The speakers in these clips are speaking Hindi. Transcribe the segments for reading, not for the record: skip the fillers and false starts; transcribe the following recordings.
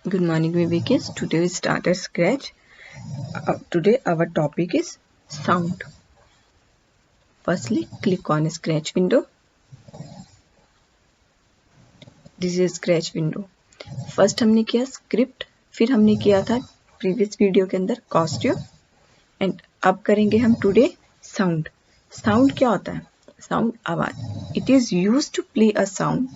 Good morning, Vivekis. Today we start at scratch. Today our topic is sound. Firstly, click on scratch window. This is scratch window. First हमने किया स्क्रिप्ट, फिर हमने किया था प्रीवियस वीडियो के अंदर कॉस्ट्यूम एंड अब करेंगे हम टुडे साउंड. साउंड क्या होता है? साउंड आवाज. It is use to play a sound,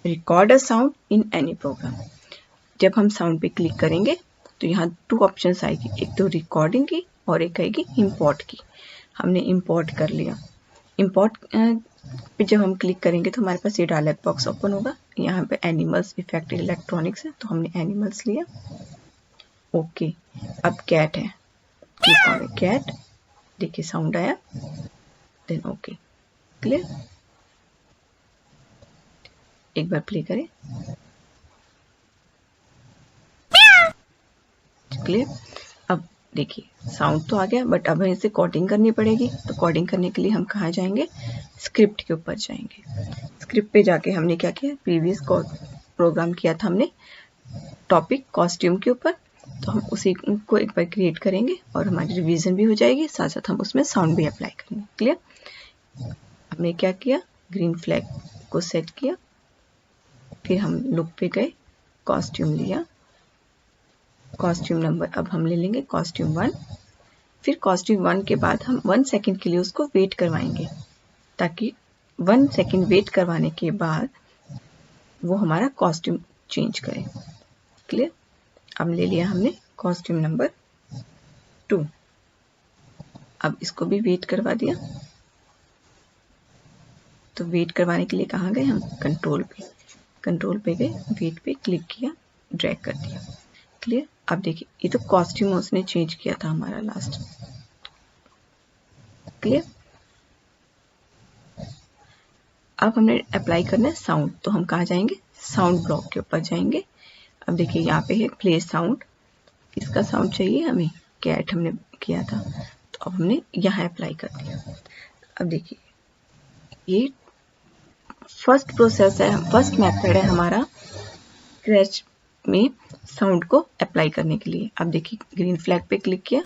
record a sound in any program. जब हम साउंड पे क्लिक करेंगे तो यहाँ 2 ऑप्शंस आएगी, एक तो रिकॉर्डिंग की और एक आएगी इंपोर्ट की. हमने इंपोर्ट कर लिया. इंपोर्ट पे जब हम क्लिक करेंगे तो हमारे पास ये डायलॉग बॉक्स ओपन होगा. यहाँ पे एनिमल्स, इफेक्ट, इलेक्ट्रॉनिक्स है तो हमने एनिमल्स लिया. ओके, अब कैट है, क्लिक ऑन कैट. देखिए साउंड आया, देन ओके. क्लियर? एक बार प्ले करें. क्लियर? अब देखिए साउंड तो आ गया, बट अब हमें इसे कोडिंग करनी पड़ेगी. तो कोडिंग करने के लिए हम कहाँ जाएंगे? स्क्रिप्ट के ऊपर जाएंगे. स्क्रिप्ट पे जाके हमने क्या किया, प्रीवियस प्रोग्राम किया था हमने टॉपिक कॉस्ट्यूम के ऊपर, तो हम उसी को एक बार क्रिएट करेंगे और हमारी रिवीजन भी हो जाएगी, साथ साथ हम उसमें साउंड भी अप्लाई करेंगे. क्लियर? हमने क्या किया, ग्रीन फ्लैग को सेट किया, फिर हम लुक पे गए, कॉस्ट्यूम लिया, कॉस्ट्यूम नंबर अब हम ले लेंगे कॉस्ट्यूम 1. फिर कॉस्ट्यूम 1 के बाद हम 1 सेकेंड के लिए उसको वेट करवाएंगे, ताकि 1 सेकेंड वेट करवाने के बाद वो हमारा कॉस्ट्यूम चेंज करे. क्लियर? अब ले लिया हमने कॉस्ट्यूम नंबर 2. अब इसको भी वेट करवा दिया. तो वेट करवाने के लिए कहाँ गए हम? कंट्रोल पे गए, वेट पे क्लिक किया, ड्रैग कर दिया. क्लियर? अब देखिए ये तो कॉस्ट्यूम उसने चेंज किया था हमारा लास्ट. क्लियर? अब हमने अप्लाई करना है साउंड, तो हम कहाँ जाएंगे? साउंड ब्लॉक के ऊपर जाएंगे. अब देखिए यहाँ पे है प्ले साउंड. इसका साउंड चाहिए हमें, कैट हमने किया था, तो अब हमने यहाँ अप्लाई कर दिया. अब देखिए ये फर्स्ट प्रोसेस है, फर्स्ट मेथड है हमारा स्क्रैच में साउंड को अप्लाई करने के लिए. अब देखिए ग्रीन फ्लैग पे क्लिक किया,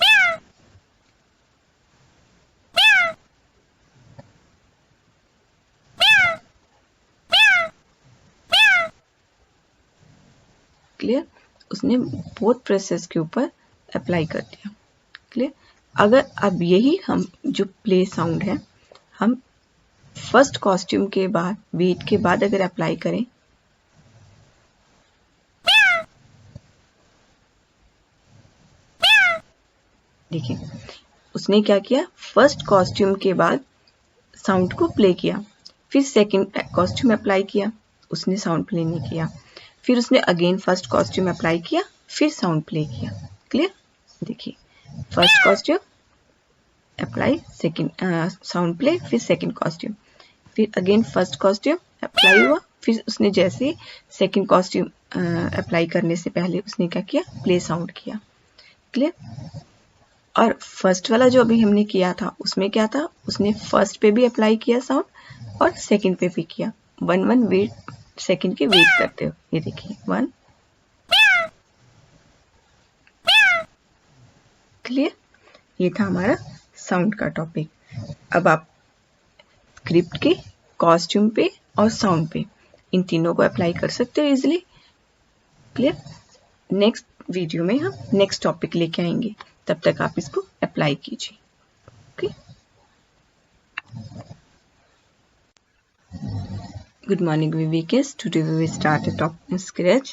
क्लियर? उसने बोथ प्रोसेस के ऊपर अप्लाई कर दिया. क्लियर? अगर अब यही हम जो प्ले साउंड है हम फर्स्ट कॉस्ट्यूम के बाद, वेट के बाद अगर अप्लाई करें, देखिए उसने क्या किया, फर्स्ट कॉस्ट्यूम के बाद साउंड को प्ले किया, फिर सेकंड कॉस्ट्यूम अप्लाई किया, उसने साउंड प्ले नहीं किया. फिर उसने अगेन फर्स्ट कॉस्ट्यूम अप्लाई किया, फिर साउंड प्ले किया. क्लियर? देखिए first costume apply, second sound play, फिर सेकंड कॉस्ट्यूम, फिर अगेन फर्स्ट कॉस्ट्यूम अप्लाई हुआ, फिर उसने जैसे सेकंड कॉस्ट्यूम अप्लाई करने से पहले उसने क्या किया, प्ले साउंड किया. क्लियर? और फर्स्ट वाला जो अभी हमने किया था उसमें क्या था, उसने फर्स्ट पे भी अप्लाई किया साउंड और सेकंड पे भी किया. 1 वेट सेकंड के वेट करते हो. ये देखिए 1. क्लियर? ये था हमारा साउंड का टॉपिक. अब आप स्क्रिप्ट के, कॉस्ट्यूम पे और साउंड पे इन तीनों को अप्लाई कर सकते हो इजिली. क्लियर? नेक्स्ट वीडियो में हम नेक्स्ट टॉपिक लेके आएंगे, तब तक आप इसको अप्लाई कीजिए. Okay, good morning Vivekis. Today we will start a topic scratch.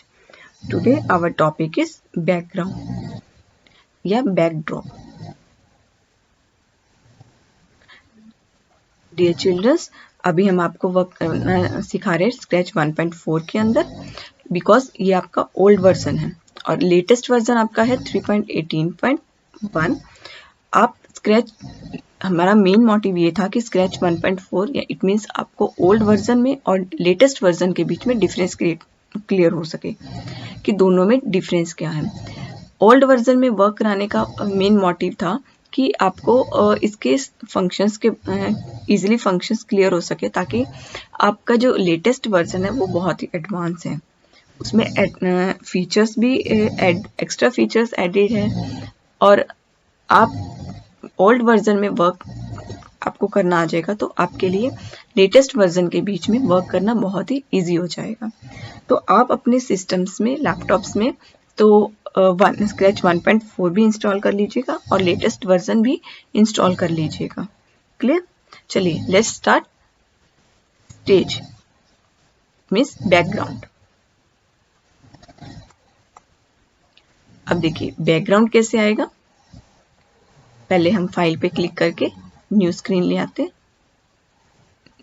Today our topic is background या backdrop. डियर चिल्ड्रंस, अभी हम आपको वर्क सिखा रहे हैं स्क्रैच 1.4 के अंदर, बिकॉज ये आपका ओल्ड वर्जन है और लेटेस्ट वर्जन आपका है 3.18.1. आप स्क्रैच, हमारा मेन मोटिव ये था कि स्क्रैच 1.4 या इट मीन्स आपको ओल्ड वर्जन में और लेटेस्ट वर्जन के बीच में डिफरेंस क्लियर हो सके कि दोनों में डिफरेंस क्या है. ओल्ड वर्जन में वर्क कराने का मेन मोटिव था कि आपको इसके फंक्शंस के इजीली फंक्शंस क्लियर हो सके, ताकि आपका जो लेटेस्ट वर्जन है वो बहुत ही एडवांस है. उसमें फीचर्स भी एक्स्ट्रा फीचर्स एडिड है, और आप ओल्ड वर्जन में वर्क आपको करना आ जाएगा तो आपके लिए लेटेस्ट वर्जन के बीच में वर्क करना बहुत ही इजी हो जाएगा। तो आप अपने सिस्टम्स में, लैपटॉप्स में तो स्क्रैच 1.4 भी इंस्टॉल कर लीजिएगा और लेटेस्ट वर्जन भी इंस्टॉल कर लीजिएगा। क्लियर? चलिए let's start. Stage means background. अब देखिए बैकग्राउंड कैसे आएगा। पहले हम फाइल पे क्लिक करके न्यू स्क्रीन ले आते हैं।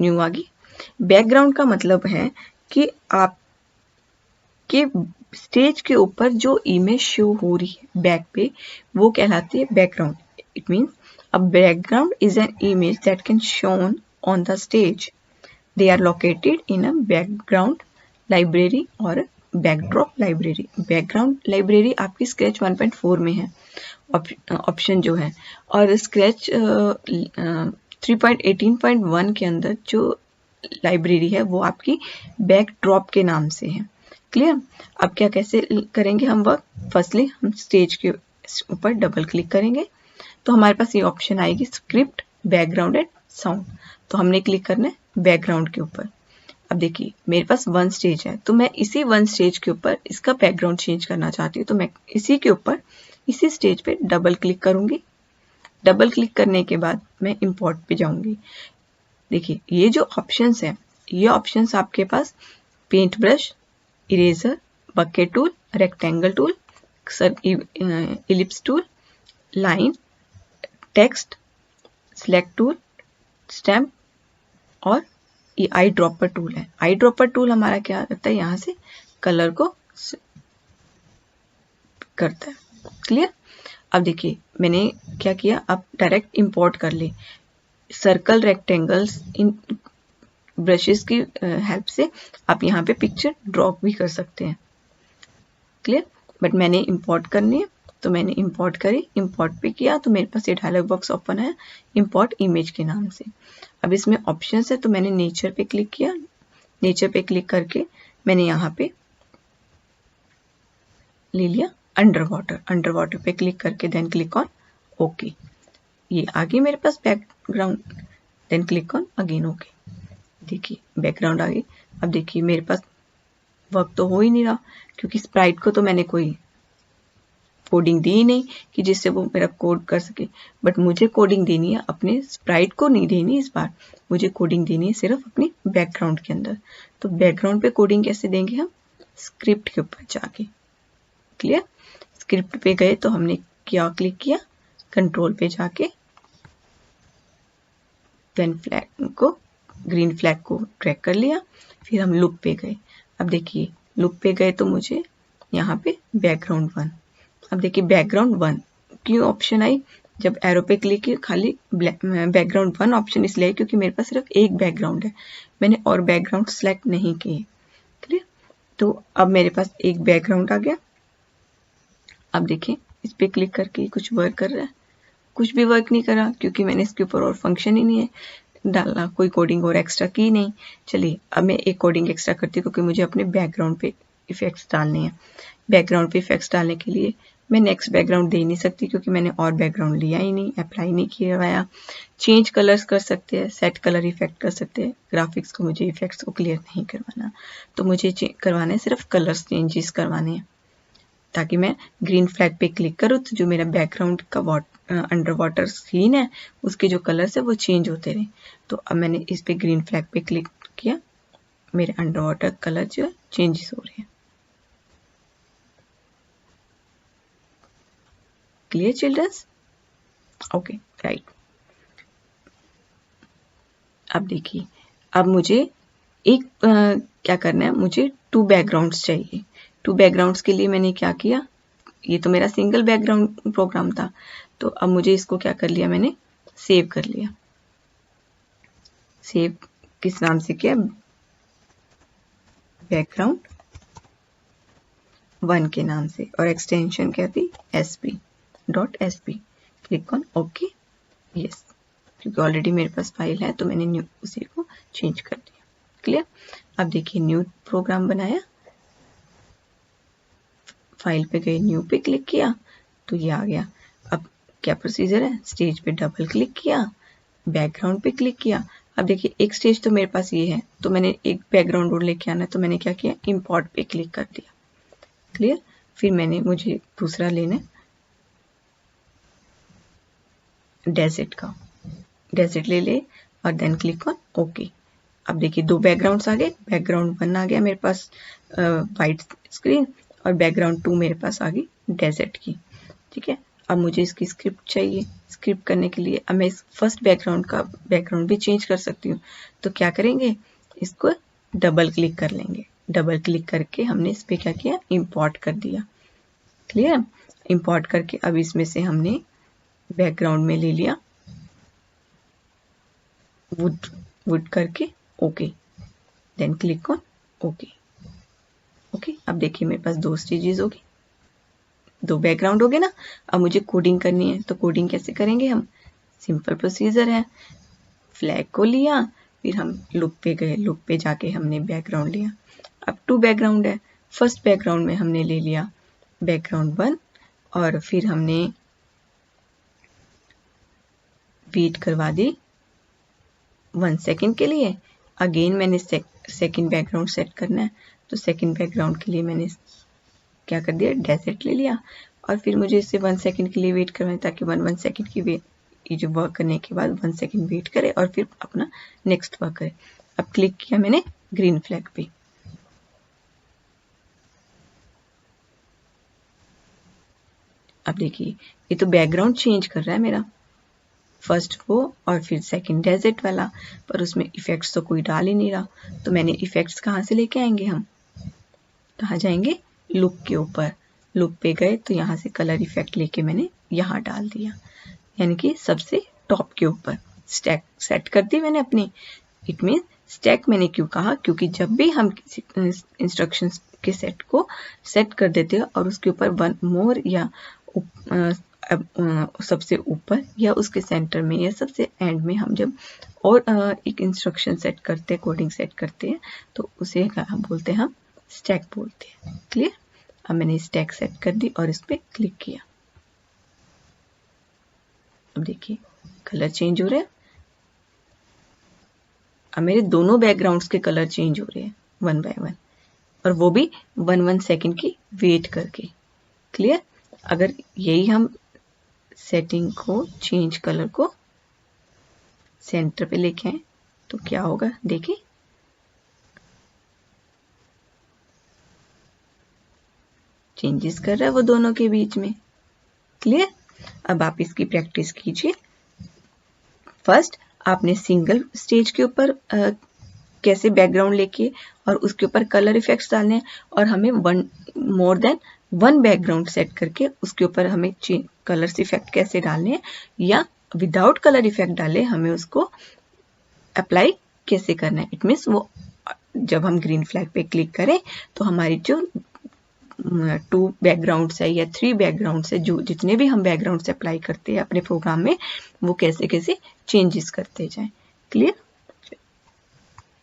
न्यू आ गई। बैकग्राउंड का मतलब है कि आपके स्टेज के ऊपर जो इमेज शो हो रही है बैक पे, वो कहलाती है background. It means a background is an image that can shown on the stage. They are located in a background library और बैकड्रॉप लाइब्रेरी। बैकग्राउंड लाइब्रेरी आपकी स्क्रैच 1.4 में है ऑप्शन जो है, और स्क्रैच 3.18.1 के अंदर जो लाइब्रेरी है वो आपकी बैकड्रॉप के नाम से है। क्लियर? अब क्या कैसे करेंगे हम वर्क। फर्स्टली हम स्टेज के ऊपर डबल क्लिक करेंगे तो हमारे पास ये ऑप्शन आएगी स्क्रिप्ट, बैकग्राउंड एंड साउंड। तो हमने क्लिक करना है बैकग्राउंड के ऊपर। अब देखिए मेरे पास वन स्टेज है, तो मैं इसी वन स्टेज के ऊपर इसका बैकग्राउंड चेंज करना चाहती हूँ, तो मैं इसी के ऊपर इसी स्टेज पे डबल क्लिक करूंगी। डबल क्लिक करने के बाद मैं इंपोर्ट पे जाऊंगी। देखिए ये जो ऑप्शंस है, ये ऑप्शंस आपके पास paint brush, eraser, bucket tool, rectangle tool, ellipse tool, line, text, select tool, stamp और ये आई ड्रॉपर टूल है। आई ड्रॉपर टूल हमारा क्या करता है, यहाँ से कलर को करता है। क्लियर? अब देखिए मैंने क्या किया, अब डायरेक्ट इंपोर्ट कर ले। सर्कल, रेक्टेंगल्स, इन ब्रशेस की हेल्प से आप यहाँ पे पिक्चर ड्रॉ भी कर सकते हैं। क्लियर? बट मैंने इंपोर्ट करनी है तो मैंने इंपोर्ट करी, इंपोर्ट पे किया तो मेरे पास ये डायलॉग बॉक्स ओपन है इंपोर्ट इमेज के नाम से। अब इसमें ऑप्शंस है तो मैंने नेचर पे क्लिक किया। नेचर पे क्लिक करके मैंने यहाँ पे ले लिया अंडर वाटर। अंडर वाटर पे क्लिक करके देन क्लिक ऑन ओके। ये आगे मेरे पास background, then click on again okay. देखिए बैकग्राउंड आ गई। अब देखिए मेरे पास वर्क तो हो ही नहीं रहा क्योंकि स्प्राइट को तो मैंने कोई कोडिंग दी ही नहीं कि जिससे वो मेरा कोड कर सके। बट मुझे कोडिंग देनी है अपने स्प्राइट को नहीं देनी, इस बार मुझे कोडिंग देनी है सिर्फ अपनी बैकग्राउंड के अंदर। तो बैकग्राउंड पे कोडिंग कैसे देंगे हम, स्क्रिप्ट के ऊपर जाके। क्लियर? स्क्रिप्ट पे गए तो हमने क्या क्लिक किया, कंट्रोल पे जाके देन फ्लैग को, ग्रीन फ्लैग को ड्रैग कर लिया। फिर हम लुक पे गए। अब देखिए लुक पे गए तो मुझे यहाँ पे बैकग्राउंड 1। अब देखिए बैकग्राउंड 1 क्यों ऑप्शन आई, जब एरो पे क्लिक किया खाली बैकग्राउंड 1 ऑप्शन इसलिए क्योंकि मेरे पास सिर्फ एक बैकग्राउंड है, मैंने और बैकग्राउंड सेलेक्ट नहीं किए। क्लियर? तो अब मेरे पास एक बैकग्राउंड आ गया। अब देखिए इस पे क्लिक करके कुछ वर्क कर रहा है, कुछ भी वर्क नहीं करा क्योंकि मैंने इसके ऊपर और फंक्शन ही नहीं है डालना, कोई कोडिंग और एक्स्ट्रा की नहीं। चलिए अब मैं एक कोडिंग एक्स्ट्रा करती हूँ क्योंकि मुझे अपने बैकग्राउंड पे इफेक्ट्स डालने हैं। बैकग्राउंड पे इफेक्ट्स डालने के लिए मैं नेक्स्ट बैकग्राउंड दे नहीं सकती क्योंकि मैंने और बैकग्राउंड लिया ही नहीं, अप्लाई नहीं किया हुआ। चेंज कलर्स कर सकते हैं, सेट कलर इफेक्ट कर सकते हैं। ग्राफिक्स को मुझे इफेक्ट्स को क्लियर नहीं करवाना, तो मुझे करवाना है सिर्फ कलर्स चेंजेस करवाने हैं, ताकि मैं ग्रीन फ्लैग पे क्लिक करूँ तो जो मेरा बैकग्राउंड का अंडर वाटर सीन है उसके जो कलर्स है वो चेंज होते रहे। तो अब मैंने इस पे ग्रीन फ्लैग पे क्लिक किया, मेरे अंडर वाटर कलर जो है चेंजेस हो रहे हैं। Clear childrens? Okay right. अब देखिए अब मुझे एक क्या करना है, मुझे 2 बैकग्राउंड्स चाहिए। 2 बैकग्राउंड्स के लिए मैंने क्या किया, ये तो मेरा सिंगल बैकग्राउंड प्रोग्राम था, तो अब मुझे इसको क्या कर लिया, मैंने सेव कर लिया। सेव किस नाम से किया, बैकग्राउंड 1 के नाम से, और एक्सटेंशन क्या थी, sp.sp। Click on okay, yes, क्योंकि ऑलरेडी मेरे पास फाइल है तो मैंने न्यू उसी को चेंज कर दिया। क्लियर? अब देखिए न्यू प्रोग्राम बनाया, फाइल पे गए, न्यू पे क्लिक किया तो ये आ गया। अब क्या प्रोसीजर है, स्टेज पे डबल क्लिक किया, बैकग्राउंड पे क्लिक किया। अब देखिए एक स्टेज तो मेरे पास ये है, तो मैंने एक बैकग्राउंड और लेके आना है, तो मैंने क्या किया, इंपोर्ट पे क्लिक कर दिया। क्लियर। फिर मुझे दूसरा लेना है डेजर्ट का, डेजर्ट ले और देन क्लिक ऑन ओके। अब देखिए दो बैकग्राउंड्स आ गए, बैकग्राउंड 1 आ गया मेरे पास वाइट स्क्रीन, और बैकग्राउंड 2 मेरे पास आ गई डेजर्ट की। ठीक है, अब मुझे इसकी स्क्रिप्ट चाहिए। स्क्रिप्ट करने के लिए अब मैं इस फर्स्ट बैकग्राउंड का बैकग्राउंड भी चेंज कर सकती हूँ। तो क्या करेंगे, इसको डबल क्लिक कर लेंगे। डबल क्लिक करके हमने इस पर क्या किया, इंपोर्ट कर दिया। क्लियर। इंपोर्ट करके अब इसमें से हमने बैकग्राउंड में ले लिया वुड करके okay, then click on okay. Okay, अब देखिए मेरे पास 2 स्टेजेस हो गई, 2 बैकग्राउंड हो गए ना। अब मुझे कोडिंग करनी है, तो कोडिंग कैसे करेंगे हम, सिंपल प्रोसीजर है। फ्लैग को लिया, फिर हम लुक पे गए, लुक पे जाके हमने बैकग्राउंड लिया। अब 2 बैकग्राउंड है, फर्स्ट बैकग्राउंड में हमने ले लिया बैकग्राउंड 1, और फिर हमने वेट करवा दी 1 सेकेंड के लिए। अगेन मैंने सेकेंड बैकग्राउंड सेट करना है, तो सेकेंड बैकग्राउंड के लिए मैंने क्या कर दिया, डेजर्ट ले लिया, और फिर मुझे इसे 1 सेकेंड के लिए वेट करना है, ताकि 1 सेकेंड की ये जो वर्क करने के बाद 1 सेकेंड वेट करे और फिर अपना नेक्स्ट वर्क करे। अब क्लिक किया मैंने ग्रीन फ्लैग पे। अब देखिए ये तो बैकग्राउंड चेंज कर रहा है मेरा, फर्स्ट वो और फिर सेकंड डेजर्ट वाला, पर उसमें इफेक्ट्स तो कोई डाल ही नहीं रहा। तो मैंने इफेक्ट्स कहाँ से लेके आएंगे, हम कहाँ जाएंगे, लुक के ऊपर। लुक पे गए तो यहाँ से कलर इफेक्ट लेके मैंने यहाँ डाल दिया, यानी कि सबसे टॉप के ऊपर स्टैक सेट कर दी मैंने अपनी। इट मीन स्टैक मैंने क्यों कहा, क्योंकि जब भी हम किसी इंस्ट्रक्शंस के सेट को सेट कर देते हैं और उसके ऊपर वन मोर या सबसे ऊपर या उसके सेंटर में या सबसे एंड में हम जब और एक इंस्ट्रक्शन सेट करते हैं, कोडिंग सेट करते हैं, तो उसे हम बोलते हैं, हम स्टैक बोलते हैं। क्लियर। अब मैंने स्टैक सेट कर दी और इस पर क्लिक किया। अब देखिए कलर चेंज हो रहे हैं, अब मेरे दोनों बैकग्राउंड्स के कलर चेंज हो रहे हैं 1 बाय 1, और वो भी 1 सेकेंड की वेट करके। क्लियर। अगर यही हम सेटिंग को चेंज कलर को सेंटर पे लेके आए तो क्या होगा, देखिए चेंजेस कर रहा है वो दोनों के बीच में। क्लियर। अब आप इसकी प्रैक्टिस कीजिए। फर्स्ट आपने सिंगल स्टेज के ऊपर कैसे बैकग्राउंड लेके और उसके ऊपर कलर इफेक्ट्स डालने हैं, और हमें मोर देन 1 बैकग्राउंड सेट करके उसके ऊपर हमें कलर्स इफेक्ट कैसे डालने हैं, या विदाउट कलर इफेक्ट डाले हमें उसको अप्लाई कैसे करना है। इट मीन्स वो जब हम ग्रीन फ्लैग पे क्लिक करें तो हमारी जो 2 बैकग्राउंड्स है या 3 बैकग्राउंड्स है, जो जितने भी हम बैकग्राउंड्स अप्लाई करते हैं अपने प्रोग्राम में, वो कैसे कैसे चेंजेस करते जाएं। क्लियर।